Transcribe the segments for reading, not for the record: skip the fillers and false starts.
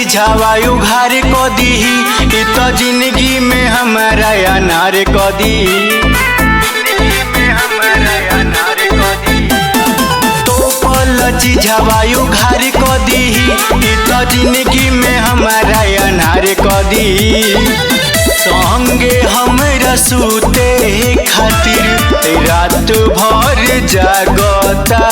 चीझावा उघार क दीही इ तो जिंदगी में हमारा अनार क दीही। चीझावा उघार क दीही इ तो जिंदगी में हमारा अनार क दीही। संगे हमरा सूते खातिर रात भर जागता।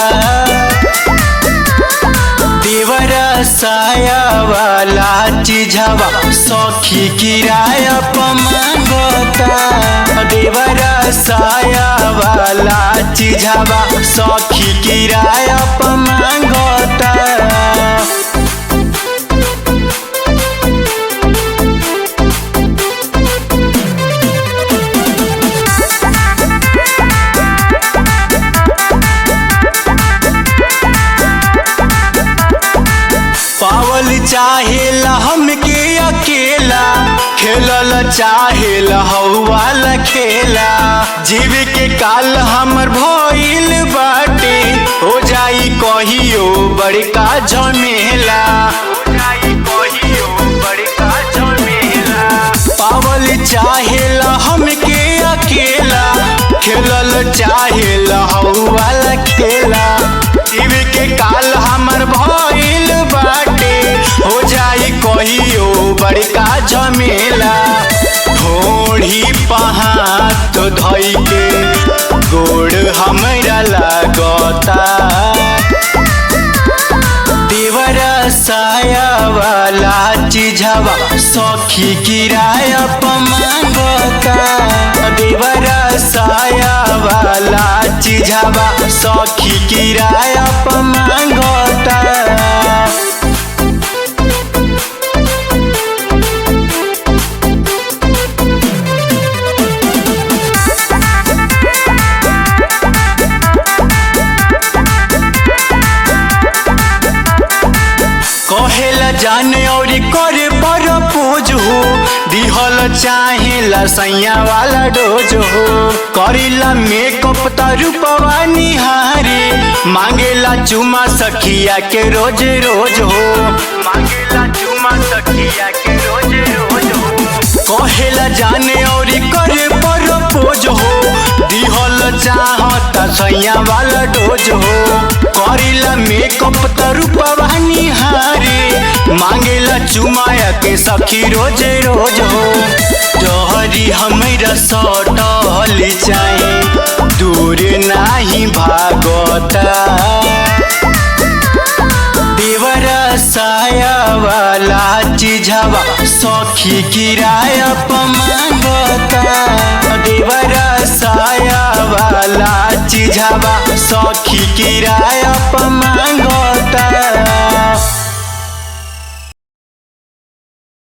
देवरा साया वाला चीझावा सखी किराया प मांगता। देवरा साया वाला चीझावा सखी किराया प मांगता। पावल चाहेला हमके अकेला, खेलल चाहेला हौवाला खेला। जीव के काल हमर भइल बाटे, हो जाई कहियो बड़का झमेला। पावल चाहेला हमके अकेला, खेलल चाहेला हौवाला खेला। जीव के काल हमर भइल बाटे, हो जाई कहियो बड़का झमेला। थोड़ी पहात धई के गोड़ हमरा लागता। देवरा साया वाला चीझावा सखी किराया प मांगता। देवरा साया वाला चीझावा सखी किराया प मांगता। कहेला जाने और करे परपोज हो, दिहल चाहेला सैया वाला डोज हो। करेला मेकअप त रूपवा निहारे, मांगेला चुमा सखिया के रोज रोज हो। मांगेला चुमा सखिया के रोज रोज हो। कहेला जाने और करे परपोज हो, दिहल चाहता सैया वाला डोज हो। करेला मेकअप त रूपवा निहारे, मांगेला चुमाया के सखी रोज रोज हो। डहरी हमरा सटल चाहे, दूर नाही भागता। देवरा साया वाला चीझावा सखी किराया प मांगता। देवरा साया वाला चीझावा सखी किराया